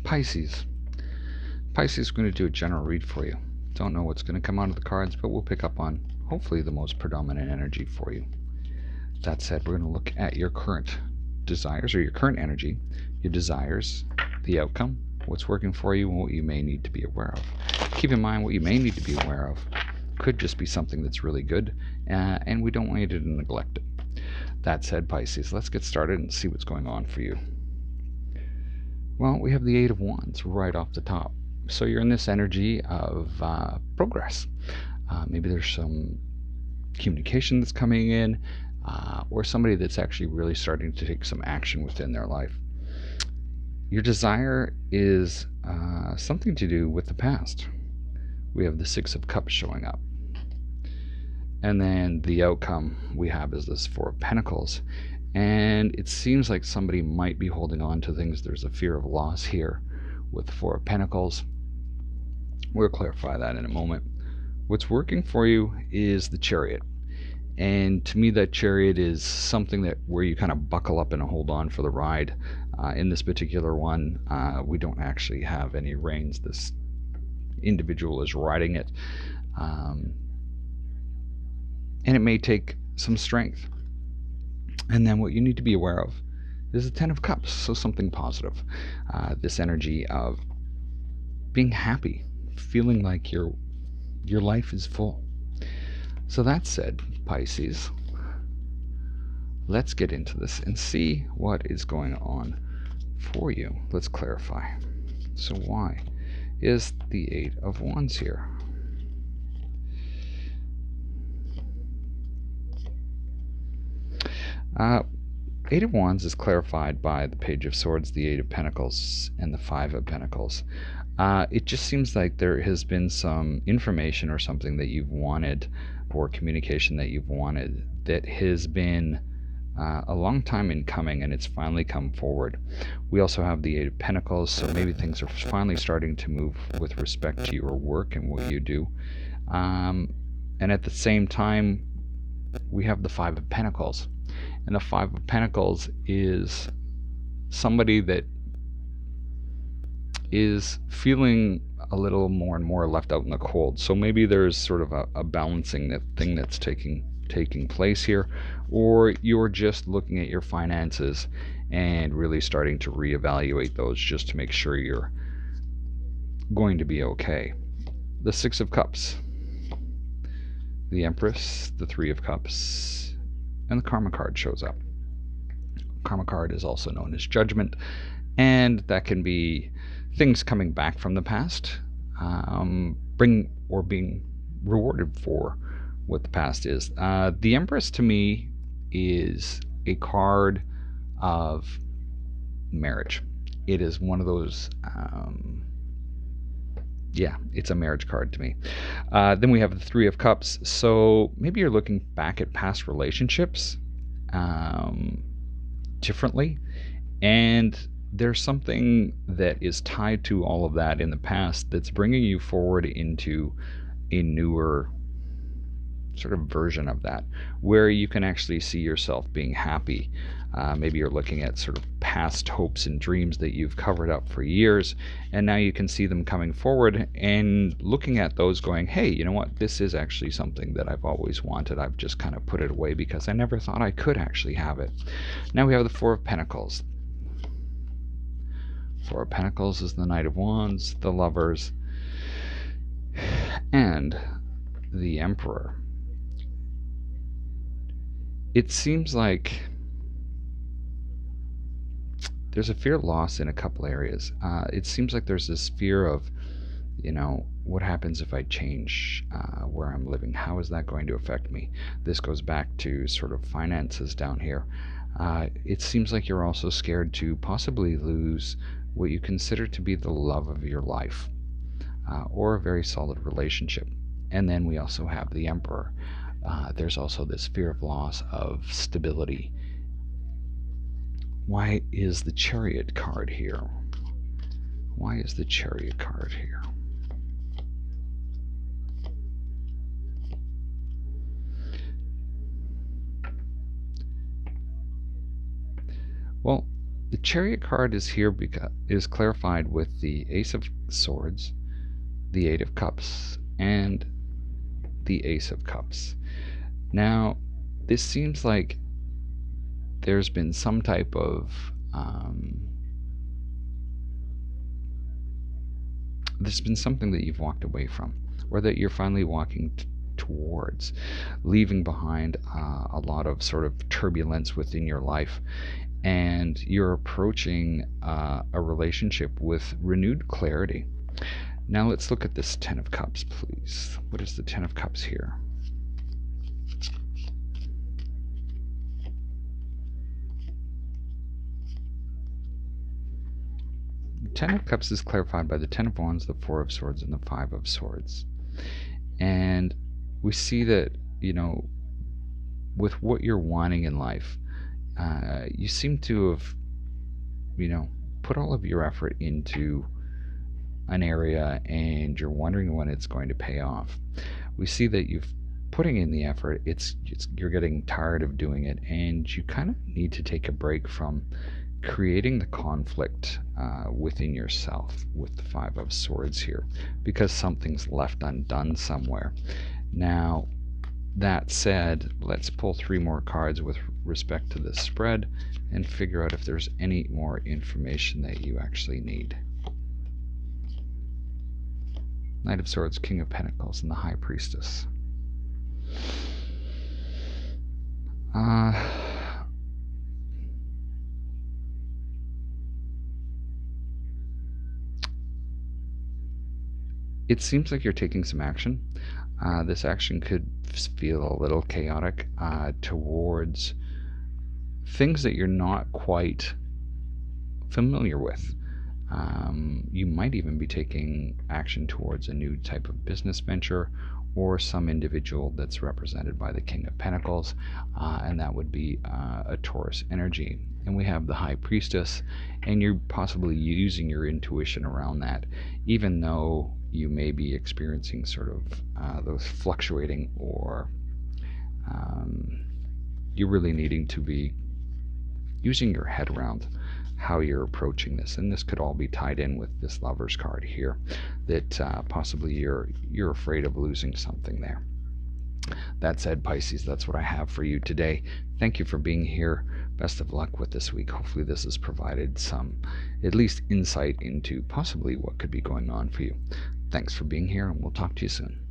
Pisces. Pisces is going to do a general read for you. Don't know what's going to come out of the cards, but we'll pick up on hopefully the most predominant energy for you. That said, we're going to look at your current desires, or your current energy, your desires, the outcome, what's working for you, and what you may need to be aware of. Keep in mind, what you may need to be aware of could just be something that's really good, and we don't want you to neglect it. That said, Pisces, let's get started and see what's going on for you. Well, we have the Eight of Wands right off the top. So you're in this energy of progress. Maybe there's some communication that's coming in, or somebody that's actually really starting to take some action within their life. Your desire is something to do with the past. We have the Six of Cups showing up. And then the outcome we have is this Four of Pentacles. And it seems like somebody might be holding on to things. There's a fear of loss here with the Four of Pentacles. We'll clarify that in a moment. What's working for you is the Chariot. And to me, that Chariot is something that where you kind of buckle up and hold on for the ride. In this particular one, we don't actually have any reins. This individual is riding it. And it may take some strength. And then what you need to be aware of is the Ten of Cups, so something positive. This energy of being happy, feeling like your life is full. So that said, Pisces, let's get into this and see what is going on for you. Let's clarify. So why is the Eight of Wands here? Eight of Wands is clarified by the Page of Swords, the Eight of Pentacles, and the Five of Pentacles. It just seems like there has been some information or something that you've wanted, or communication that you've wanted, that has been a long time in coming, and it's finally come forward. We also have the Eight of Pentacles, so maybe things are finally starting to move with respect to your work and what you do. And at the same time, we have the Five of Pentacles. And the Five of Pentacles is somebody that is feeling a little more and more left out in the cold. So maybe there's sort of a balancing thing that's taking place here, or you're just looking at your finances and really starting to reevaluate those just to make sure you're going to be okay. The Six of Cups, the Empress, the Three of Cups, and the Karma card shows up. Karma card is also known as Judgment, and that can be things coming back from the past, being rewarded for what the past is. The Empress to me is a card of marriage. It is one of those, it's a marriage card to me. Then we have the Three of Cups. So maybe you're looking back at past relationships differently, and there's something that is tied to all of that in the past that's bringing you forward into a newer sort of version of that, where you can actually see yourself being happy. Maybe you're looking at sort of past hopes and dreams that you've covered up for years, and now you can see them coming forward and looking at those going, hey, you know what, this is actually something that I've always wanted. I've just kind of put it away because I never thought I could actually have it. Now we have the Four of Pentacles. Four of Pentacles is the Knight of Wands, the Lovers, and the Emperor. It seems like there's a fear of loss in a couple areas. It seems like there's this fear of, what happens if I change where I'm living? How is that going to affect me? This goes back to sort of finances down here. It seems like you're also scared to possibly lose what you consider to be the love of your life, or a very solid relationship. And then we also have the Emperor. There's also this fear of loss of stability. Why is the Chariot card here? Why is the Chariot card here? Well, The Chariot card is here because is clarified with the Ace of Swords, the Eight of Cups, and the Ace of Cups. Now, this seems like there's been some type of there's been something that you've walked away from, or that you're finally walking towards, leaving behind a lot of sort of turbulence within your life, and you're approaching a relationship with renewed clarity. Now let's look at this Ten of Cups, please. What is the Ten of Cups here? The Ten of Cups is clarified by the Ten of Wands, the Four of Swords, and the Five of Swords. And we see that, with what you're wanting in life, you seem to have, put all of your effort into an area, and you're wondering when it's going to pay off. We see that you've putting in the effort, you're getting tired of doing it, and you kind of need to take a break from creating the conflict within yourself with the Five of Swords here, because something's left undone somewhere. Now, that said, let's pull 3 more cards with respect to the spread and figure out if there's any more information that you actually need. Knight of Swords, King of Pentacles, and the High Priestess. It seems like you're taking some action. This action could feel a little chaotic towards things that you're not quite familiar with. You might even be taking action towards a new type of business venture, or some individual that's represented by the King of Pentacles, and that would be a Taurus energy. And we have the High Priestess, and you're possibly using your intuition around that, even though you may be experiencing sort of those fluctuating, or you're really needing to be using your head around how you're approaching this. And this could all be tied in with this Lover's card here, that possibly you're afraid of losing something there. That said, Pisces, that's what I have for you today. Thank you for being here. Best of luck with this week. Hopefully this has provided some, at least, insight into possibly what could be going on for you. Thanks for being here, and we'll talk to you soon.